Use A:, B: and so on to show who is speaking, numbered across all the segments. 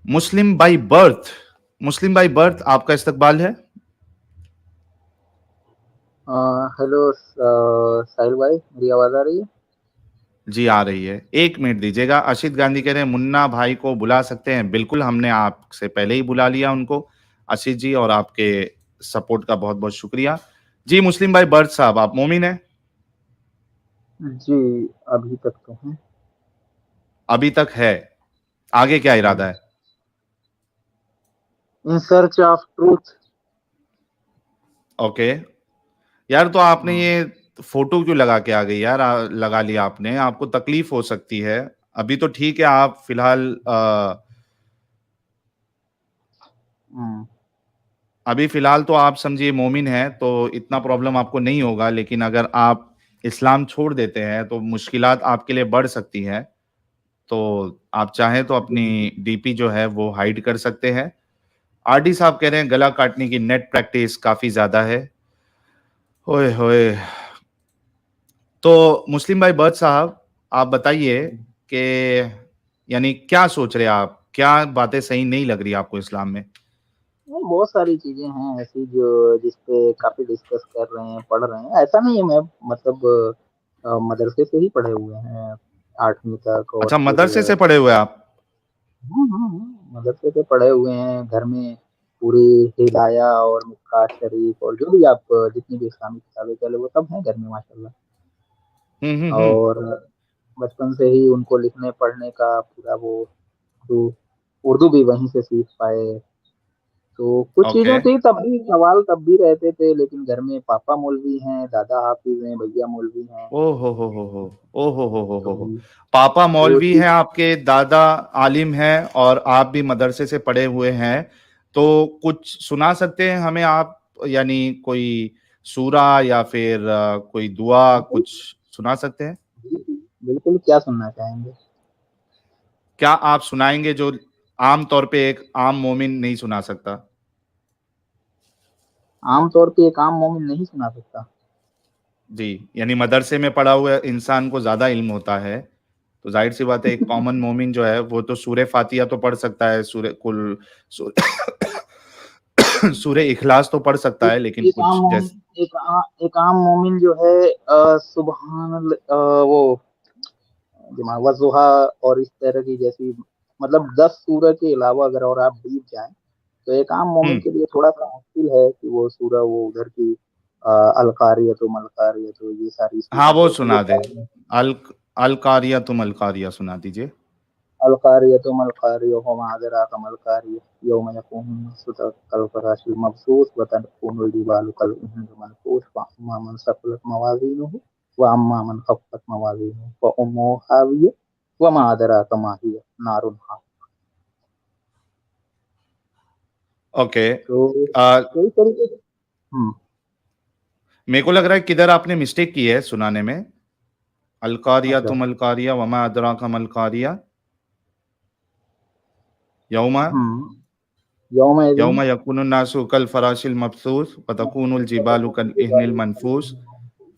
A: Muslim by birth, Muslim by birth आपका इस्तकबाल है।
B: हेलो साहिल भाई, मेरी आवाज़ आ रही है?
A: जी आ रही है, एक मिनट दीजिएगा। अशित गांधी कह रहे हैं मुन्ना भाई को बुला सकते हैं, बिल्कुल हमने आपसे पहले ही बुला लिया उनको। अशित जी, और आपके सपोर्ट का बहुत बहुत शुक्रिया। जी मुस्लिम भाई बर्थ साहब, आप मोमिन हैं?
B: जी, अभी तक तो है।
A: अभी तक है, आगे क्या इरादा है?
B: In search of truth.
A: Okay. यार तो आपने ये फोटो क्यों लगा के आ गई यार? लगा लिया आपने, आपको तकलीफ हो सकती है। अभी तो ठीक है, आप फिलहाल अभी फिलहाल तो आप समझिए मोमिन हैं, तो इतना प्रॉब्लम आपको नहीं होगा। लेकिन अगर आप इस्लाम छोड़ देते हैं तो मुश्किलात आपके लिए बढ़ सकती हैं। तो आप चाहें तो अपनी डीपी जो है वो हाइड कर सकते हैं। आरडी साहब कह रहे हैं गला काटने की नेट प्रैक्टिस काफी ज्यादा है। ओए होए। तो मुस्लिम भाई बर्द साहब, आप बताइए कि यानी क्या सोच रहे हैं आप, क्या बातें सही नहीं लग रही आपको इस्लाम में?
B: बहुत सारी चीजें हैं ऐसी जो जिस पे काफी डिस्कस कर रहे हैं, पढ़ रहे हैं। ऐसा नहीं है, मैं मतलब मदरसे से ही पढ़े हुए हैं, 8वीं तक। और
A: अच्छा,
B: फिर
A: मदरसे से पढ़े हुए आप?
B: मदरसे से पढ़े हुए हैं। घर में पूरी हिदाया और मिसकात शरीफ और जो भी आप जितनी भी इस्लामिक किताबें चले वो सब हैं घर में माशाल्लाह।
A: हम्म।
B: और बचपन से ही उनको लिखने पढ़ने का पूरा वो उर्दू उर्दू भी वहीं से सीख पाए। तो कुछ
A: ओके।
B: चीजें थी, तब भी सवाल तब भी रहते थे, लेकिन घर में पापा मौलवी हैं, दादा हाफिज हैं, भैया मौलवी हैं।
A: ओ हो, ओ
B: तो
A: हो। पापा
B: वो
A: मौलवी
B: चीज।
A: हैं आपके, दादा आलिम हैं, और आप भी मदरसे से पढ़े हुए हैं। तो कुछ सुना सकते हैं हमें आप? यानी कोई सूरा या फिर कोई दुआ
B: बिल्कुल,
A: कुछ सुना सकते हैं?
B: बिल्कुल, क्या सुनना चाहेंगे?
A: क्या आप सुनाएंगे जो आम तौर पे एक आम मोमिन नहीं सुना सकता?
B: आमतौर पे एक आम मोमिन नहीं सुना सकता।
A: जी, यानी मदरसे में पढ़ा हुआ इंसान को ज्यादा इल्म होता है। तो जाहिर सी बात है, एक कॉमन मोमिन जो है वो तो सूरे फातिहा तो पढ़ सकता है, सूरे कुल सूरे इखलास तो पढ़ सकता
B: एक
A: है, लेकिन
B: एक आम
A: कुछ
B: मोमिन
A: जैसे
B: एक आम मोमिन जो है वो दिमाग वजुहा और इस तरह की जैसी, मतलब 10 सूरह के अलावा अगर और आप डीप जाएं तो एक आम मोमिन
A: हम्म।
B: के लिए थोड़ा सा मुश्किल है कि वो सूरह वो उधर की अलकारियत मलकारियत ये सारी
A: हाँ
B: सूरह
A: वो
B: जो वो
A: सुना दे।
B: पढ़।
A: अल अलकारिया तुम अलकारिया सुना दीजिए।
B: अलकारियत मलकारिय वमा अदराक मलकारिय यौम यकूमुन नासु कल फराशिल मबसूस व तकूनुल जिबालु कल उहनिल मनफूस व अम्मा मन सक़ुलत मवाज़ीनुहु व अम्मा मन ख़फ़्फ़त मवाज़ीनुहु फ उम्मुहु हावियह व मा अदराक मा हिय नारुन हामियह।
A: ओके।
B: तो
A: आ,
B: कई तरीके से।
A: मेरे को लग रहा है किधर आपने मिस्टेक की है सुनाने में। अलकारिया
B: अच्छा।
A: तुम अलकारिया वमा अदराका मलकारिया यौमा
B: यौम इज़िन
A: यौमा यकुनुन नासु कल फराशिल मबसूस व तकूनुल जिबालु कल इहनिल मनफूस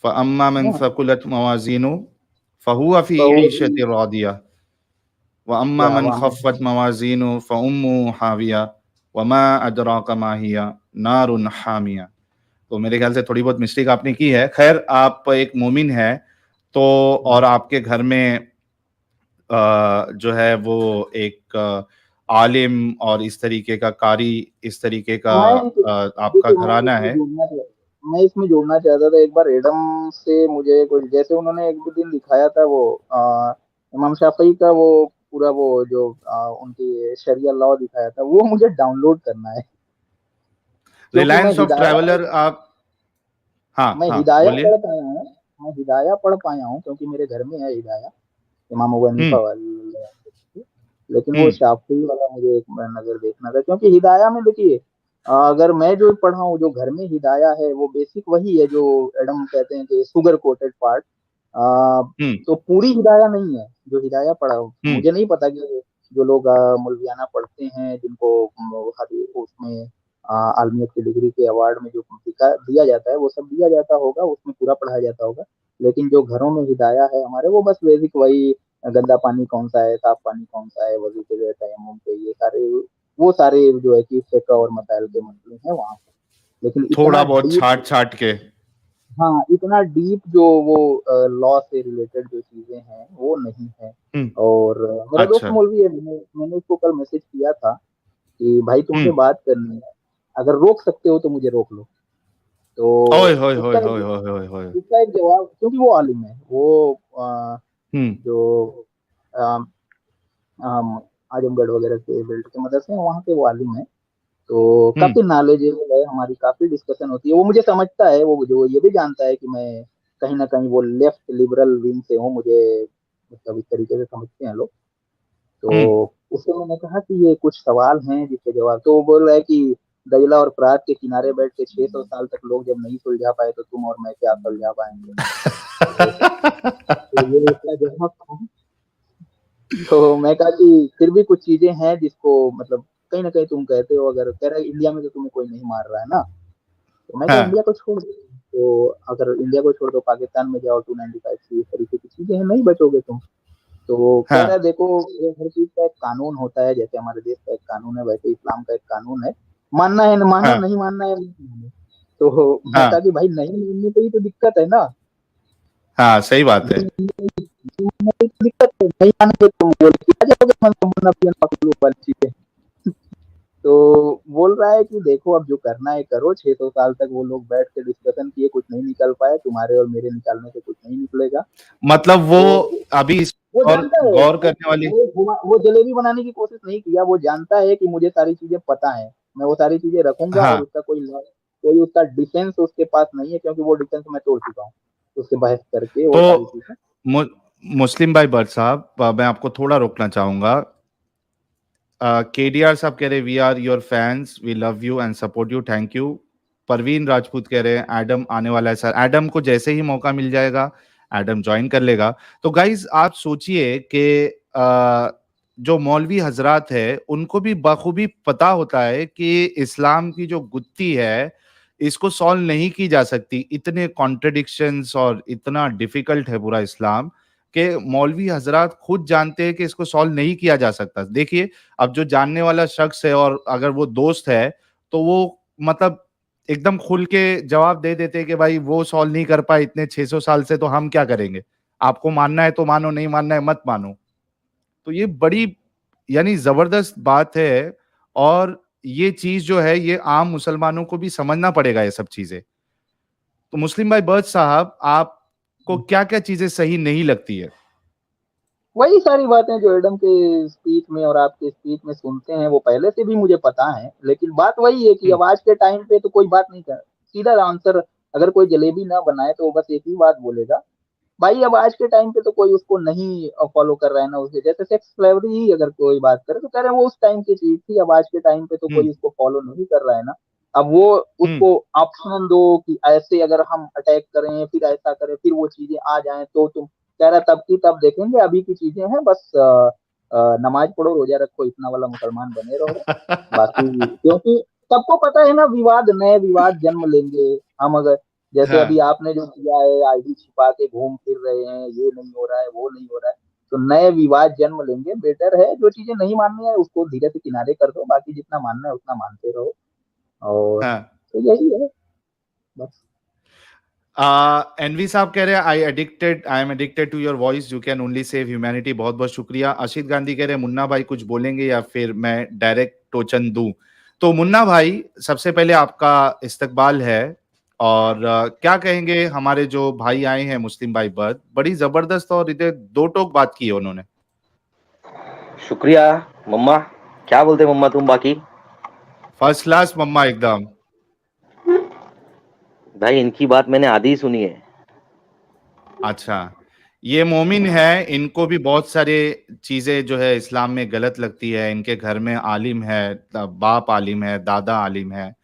A: फअम्मा मन सकुलत मवाजीनु फहुवा फी ईशति रादिया व अम्मा मन खफ्फत मवाजीनु फउम्मु हाविया व मा अदराका मा हिया नारुन हामिया। तो मेरे ख्याल से थोड़ी बहुत मिस्टेक आपने की है। खैर, आप एक मोमिन है तो, और आपके घर में जो है वो एक आलिम और इस तरीके का कारी, इस तरीके का
B: मैं
A: आपका
B: देखिए,
A: घराना है।
B: मैं इसमें जोड़ना चाहता था। एक बार एडम से मुझे कुछ जैसे उन्होंने एक दो दिन दिखाया था वो इमाम शाफई का वो पूरा वो जो उनकी शरिया लॉ दिखाया था, वो मुझे डाउनलोड करना है। क्योंकि
A: रिलायंस ऑफ ट्रैवलर आप। हाँ
B: मैं
A: हाँ,
B: हिदाया
A: बोलिए।
B: पढ़ पाया हूँ। मैं हिदाया पढ़ पाया हूँ क्योंकि मेरे घर में है हिदाया, इमाम अबू
A: हम्म
B: हनीफा वाली। लेकिन वो
A: हम्म
B: शाफी वाला मुझे एक नजर देखना था, क्योंकि हिदाया में देखिए, अगर मैं जो पढ़ा हूँ, जो घर में हिदाया है वो बेसिक वही है जो एडम कहते हैं कि शुगर कोटेड पार्ट।
A: हम्म
B: तो पूरी हिदाया नहीं है जो हिदाया पढ़ा हूँ।
A: हम्म
B: मुझे नहीं पता कि जो लोग मौलवियाना पढ़ते हैं, जिनको उसमें आलमियत की डिग्री के अवार्ड में जो दिया जाता है वो सब दिया जाता होगा, उसमें पूरा पढ़ाया जाता होगा। लेकिन जो घरों में हिदाया है हमारे, वो बस बेसिक वही गंदा पानी कौन सा है, साफ पानी कौन सा है, वजू के लिए, तयम्मुम के, ये सारे वो सारे जो है कि फिक्र और मसाइल के मसले हैं वहाँ पे। लेकिन इतना
A: थोड़ा बहुत
B: डीप,
A: छाट छाट के।
B: हाँ इतना डीप जो वो लॉ से रिलेटेड जो चीजें हैं वो नहीं है।
A: हम्म।
B: और मेरा दोस्त
A: अच्छा।
B: मौलवी है, मैंने उसको कल मैसेज किया था कि भाई तुमसे
A: हम्म।
B: बात करनी है, अगर रोक सकते हो तो मुझे रोक लो। तो
A: ओए होए होए
B: उसका
A: होए होए होए होए।
B: उसका एक जवाब, क्योंकि वो आलिम है, वो
A: हम्म।
B: जो आजमगढ़ वगैरह के बेल्ट के मदरसे हैं वहाँ के वो आलिम है, तो
A: हम्म।
B: काफी नॉलेजेबल है, हमारी काफी डिस्कशन होती है। वो मुझे समझता है, वो जो ये भी जानता है कि मैं कहीं ना कहीं वो लेफ्ट लिबरल विंग से हूँ, मुझे मतलब इस तरीके से समझते हैं लोग।
A: हम्म।
B: तो उससे मैंने कहा कि ये कुछ सवाल हैं जिसके जवाब, तो वो बोल रहा है कि दरिया और फरात के किनारे बैठ के 600 साल तक लोग जब नहीं सुलझा पाए तो तुम और मैं क्या सुलझा पाएंगे। तो ये उसका जवाब था। तो मैं कहा कि फिर भी कुछ चीजें हैं जिसको मतलब कहीं ना कहीं तुम कहते हो, अगर कह रहा है इंडिया में तो तुम्हें कोई नहीं मार रहा है ना, तो मैं कहा
A: हाँ
B: इंडिया को छोड़ दो, तो अगर इंडिया को छोड़ दो पाकिस्तान में जाओ 295 की, इस तरीके की चीजें हैं, नहीं बचोगे तुम। तो वो कह रहा है
A: हाँ
B: देखो ये हर चीज का एक कानून होता है, जैसे हमारे देश का एक कानून है वैसे इस्लाम का एक कानून है, मानना है न मानो,
A: हाँ
B: नहीं मानना है मत मानो। तो मैं कहा
A: हाँ
B: कि भाई नहीं मानने पे ही तो दिक्कत है ना,
A: हाँ, सही बात है।
B: नहीं मानने पे ही तो दिक्कत है, नहीं मानेंगे तो बोल के आ जाओगे वाली चीजें। तो बोल रहा है कि देखो अब जो करना है करो, 600 साल तक वो लोग बैठ के डिस्कशन किए, कुछ नहीं निकल पाए, तुम्हारे और मेरे निकालने से कुछ नहीं निकलेगा।
A: मतलब वो
B: तो
A: अभी इस
B: वो
A: और
B: जानता है,
A: गौर करने वाली।
B: वो जलेबी बनाने की कोशिश नहीं किया, वो जानता है कि मुझे सारी चीजें पता है, मैं वो सारी चीजें रखूंगा और
A: हाँ,
B: उसका कोई उसका डिफेंस उसके पास नहीं है, क्योंकि वो डिफेंस मैं तोड़ चुका हूँ उससे बहस करके वो सारी
A: तो
B: चीजें।
A: मु, मुस्लिम भाई भट्ट साहब, मैं आपको थोड़ा रोकना चाहूंगा। केडीआर साहब कह रहे we are your fans, we love you and support you, thank you. Parveen Rajput कह रहे हैं एडम आने वाला है सर, एडम को जैसे ही मौका मिल जाएगा एडम ज्वाइन कर लेगा। तो गाइज आप सोचिए कि जो मौलवी हजरात है उनको भी बखूबी पता होता है कि इस्लाम की जो गुत्थी है इसको सॉल्व नहीं की जा सकती, इतने कॉन्ट्रडिक्शंस और इतना डिफिकल्ट है पूरा इस्लाम के मौलवी हजरात खुद जानते हैं कि इसको सॉल्व नहीं किया जा सकता। देखिए, अब जो जानने वाला शख्स है और अगर वो दोस्त है तो वो मतलब एकदम खुल के जवाब दे देते हैं कि भाई वो सॉल्व नहीं कर पाए इतने 600 साल से, तो हम क्या करेंगे, आपको मानना है तो मानो, नहीं मानना है मत मानो। तो ये बड़ी यानी जबरदस्त बात है। और ये चीज जो है ये आम मुसलमानों को भी समझना पड़ेगा ये सब चीजें। तो मुस्लिम भाई बर्ज साहब, आपको क्या क्या चीजें सही नहीं लगती है?
B: वही सारी बातें जो एडम के स्पीच में और आपके स्पीच में सुनते हैं वो पहले से भी मुझे पता है, लेकिन बात वही है कि
A: हम्म।
B: अब आज के टाइम पे तो कोई बात नहीं कर सीधा आंसर, अगर कोई जलेबी ना बनाए तो वो बस एक ही बात बोलेगा भाई, अब आज के टाइम पे तो कोई उसको नहीं फॉलो कर रहा है ना, उसे जैसे सेक्स स्लेवरी ही अगर कोई बात करे तो कह रहे हैं वो उस टाइम की चीज थी, अब आज के टाइम पे तो
A: हम्म।
B: कोई उसको फॉलो नहीं कर रहा है ना। अब वो
A: हम्म।
B: उसको ऑप्शन दो कि ऐसे अगर हम अटैक करें फिर ऐसा करें फिर वो चीजें आ जाएं तो तुम, कह रहा तब की तब देखेंगे, अभी की चीजें हैं बस नमाज पढ़ो रोजा रखो इतना वाला मुसलमान बने रहो। बाकी क्योंकि सबको पता है ना, विवाद नए विवाद जन्म लेंगे। हम अगर जैसे अभी
A: हाँ
B: आपने जो किया है आईडी छिपा के घूम फिर रहे हैं, ये नहीं हो रहा है वो नहीं हो रहा है, तो नए विवाद जन्म लेंगे। बेटर है जो चीजें नहीं माननी है उसको धीरे से किनारे कर दो, बाकी जितना मानना है उतना मानते रहो। और
A: हाँ।
B: तो यही है बस।
A: एनवी साहब कह रहे हैं I am addicted to your voice, you can only save humanity, बहुत बहुत शुक्रिया। अशीत गांधी कह रहे हैं मुन्ना भाई कुछ बोलेंगे या फिर मैं डायरेक्ट टोचन दूं? तो मुन्ना भाई, सबसे पहले आपका इस्तकबाल है। और क्या कहेंगे हमारे जो भाई आए हैं मुस्लिम भाई बर्द, बड़ी जबरदस्त और इधर दो टोक बात की है उन्होंने।
C: शुक्रिया मम्मा। क्या बोलते मम्मा तुम बाकी?
A: फर्स्ट क्लास मम्मा एकदम।
C: भाई इनकी बात मैंने आधी ही सुनी है।
A: अच्छा, ये मोमिन है, इनको भी बहुत सारे चीजें जो है इस्लाम में गलत लगती है। इनके घर में आलिम है, बाप आलिम है, दादा आलिम है,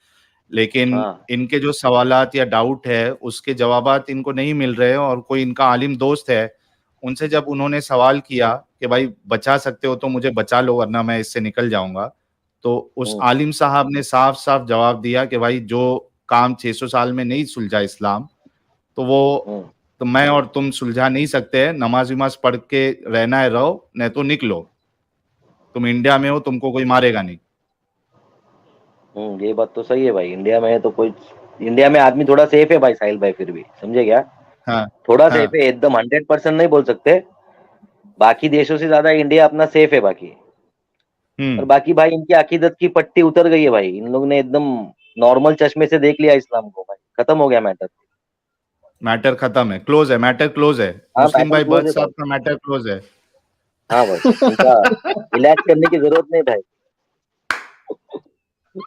A: लेकिन
C: हाँ।
A: इनके जो सवालात या डाउट है उसके जवाबात इनको नहीं मिल रहे हैं। और कोई इनका आलिम दोस्त है, उनसे जब उन्होंने सवाल किया कि भाई बचा सकते हो तो मुझे बचा लो वरना मैं इससे निकल जाऊंगा, तो उस
C: हम्म।
A: आलिम साहब ने साफ साफ जवाब दिया कि भाई जो काम 600 साल में नहीं सुलझा इस्लाम, तो वो
C: हम्म।
A: तो मैं और तुम सुलझा नहीं सकते। नमाज विमाज पढ़ के रहना है रहो, नहीं तो निकलो। तुम इंडिया में हो, तुमको कोई मारेगा नहीं।
C: ये बात तो सही है भाई। इंडिया में है तो कोई, इंडिया में आदमी थोड़ा सेफ है भाई साहिल भाई, फिर भी समझे क्या?
A: हाँ
C: थोड़ा
A: हाँ।
C: सेफ है, एकदम 100% नहीं बोल सकते। बाकी देशों से ज्यादा इंडिया अपना सेफ है बाकी। और बाकी भाई इनकी अकीदत की पट्टी उतर गई है भाई। इन लोग ने एकदम नॉर्मल चश्मे से देख लिया इस्लाम को भाई, खत्म हो गया मैटर।
A: मैटर खत्म है, क्लोज है, मैटर क्लोज है।
C: हाँ
A: मुस्लिम
C: मैटर
A: भाई
C: क्लोज
A: बर्थ
C: है
A: साहब
C: भाई।
A: का मैटर क्लोज है।
C: हाँ भाई, इनका इलाज करने की जरूरत नहीं भाई।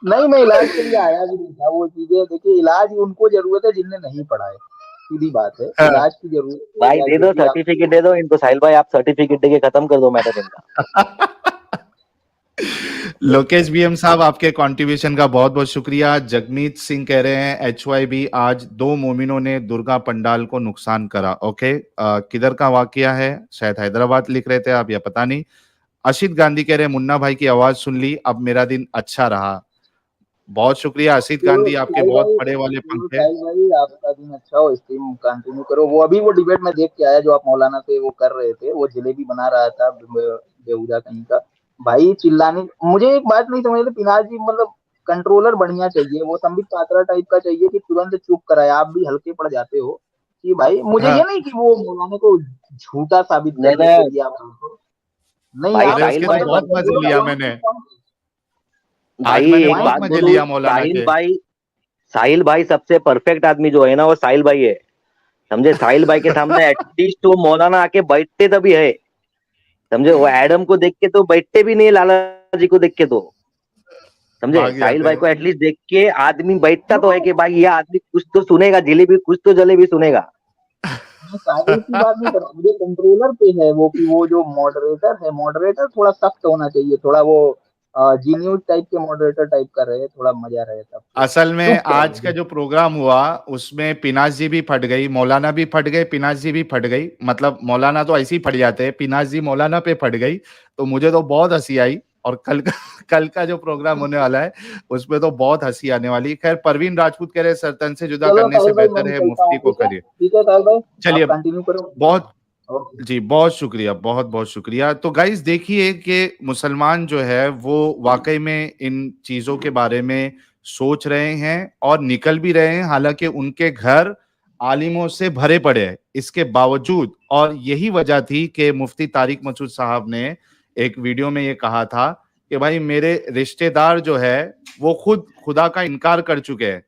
B: नहीं, मैं इलाज के लिए आया भी नहीं था। वो चीजें देखिए, इलाज उनको जरूरत है जिनने नहीं पढ़ा है, सीधी बात है।
A: हाँ।
B: इलाज की जरूरत है,
C: भाई
B: इलाज
C: दे दो
B: देखिए आप।
C: सर्टिफिकेट, दे दो इनको साहिल भाई, आप सर्टिफिकेट देके खत्म कर दो मैटर इनका।
A: लोकेश बीएम साहब, आपके कंट्रीब्यूशन का बहुत बहुत शुक्रिया। जगमीत सिंह कह रहे हैं HYB, आज 2 मोमिनों ने दुर्गा पंडाल को नुकसान करा। ओके, किधर का वाकया है? शायद हैदराबाद लिख रहे थे आप, या पता नहीं। अशित गांधी कह रहे हैं मुन्ना भाई की आवाज सुन ली, अब मेरा दिन अच्छा रहा। बहुत शुक्रिया अशित
B: चलो
A: गांधी, आपके
B: साहिल
A: बहुत
B: भाई,
A: बड़े वाले
B: चलो
A: पंख है।
B: साहिल भाई, आपका दिन अच्छा हो, स्ट्रीम कंटिन्यू करो। वो अभी वो डिबेट में देख के आया जो आप मौलाना से वो कर रहे थे, वो जलेबी बना रहा था बेहुदा कहीं का। भाई चिल्लाने, मुझे एक बात नहीं समझ, पिनाज जी मतलब कंट्रोलर बढ़िया चाहिए, वो संबित पात्रा टाइप का चाहिए कि तुरंत चुप कराए। आप भी हल्के पड़ जाते हो कि भाई, मुझे ये
A: हाँ।
B: नहीं कि वो मौलाना को झूठा साबित
C: नहीं
B: करने के
C: नहीं
B: लिए आप नहीं,
C: भाई,
B: आप
A: अरे
C: साहिल
A: उसके तो
C: भाई
A: बहुत
C: तो,
A: मजे लिया मैंने। आज
C: भाई
A: मैंने
C: एक
A: बहुत
C: बात
A: मजे
C: बोलूं,
A: लिया मौलाना के।
C: साहिल भाई सबसे परफेक्ट आदमी जो है ना वो साहिल भाई है। समझे? साहिल भाई के सामने एटलीस्ट वो मौलाना आके बैठते तभी है। समझे? वो एडम को देख के तो बैठते भी नहीं, लाला जी को देख के तो। समझे?
A: भाग
C: साहिल
A: जाते
C: भाई
A: हैं।
C: को एटलीस्ट देख के आदमी बैठता तो है कि भाई ये आदमी कुछ तो सुनेगा, जलेबी कुछ तो जलेबी सुनेगा।
B: मैं साहिल की बात नहीं कर रहा, मुझे कंट्रोलर पे है वो, कि वो जो मॉडरेटर है, मॉडरेटर थोड़ा सख्त होना चाहिए, थोड़ा वो जी न्यूज टाइप के मॉडरेटर टाइप का रहे, थोड़ा मजा रहे तब तो।
A: असल में
B: चुप
A: आज का
B: कराए।
A: जो प्रोग्राम हुआ उसमें पिनाज जी भी फट गई, मौलाना भी फट गए, पिनाज जी भी फट गई। मतलब मौलाना तो ऐसे ही फट जाते हैं, पिनाज जी मौलाना पे फट गई। तो मुझे तो बहुत हंसी आई। और कल का जो प्रोग्राम होने वाला है उसमें तो बहुत हंसी आने वाली है। खैर, परवीन राजपूत कह रहे सरतन से जुदा
B: चलो
A: करने से
B: साहिल भाई, मैं
A: बेहतर है
B: निकलता
A: मुफ्ती
B: हूँ,
A: को
B: ठीक है,
A: करिए।
B: ठीक है साहिल भाई, आप
A: चलिए,
B: कंटिन्यू करो, निकलता
A: बहुत,
B: हूँ। ओके।
A: जी बहुत शुक्रिया, बहुत बहुत शुक्रिया। तो गाइस देखिए कि मुसलमान जो है वो वाकई में इन चीजों के बारे में सोच रहे हैं और निकल भी रहे हैं। हालांकि उनके घर आलिमों से भरे पड़े हैं इसके बावजूद। और यही वजह थी कि मुफ्ती तारिक मसूद साहब ने एक वीडियो में ये कहा था कि भाई मेरे रिश्तेदार जो है वो खुद खुदा का इनकार कर चुके हैं।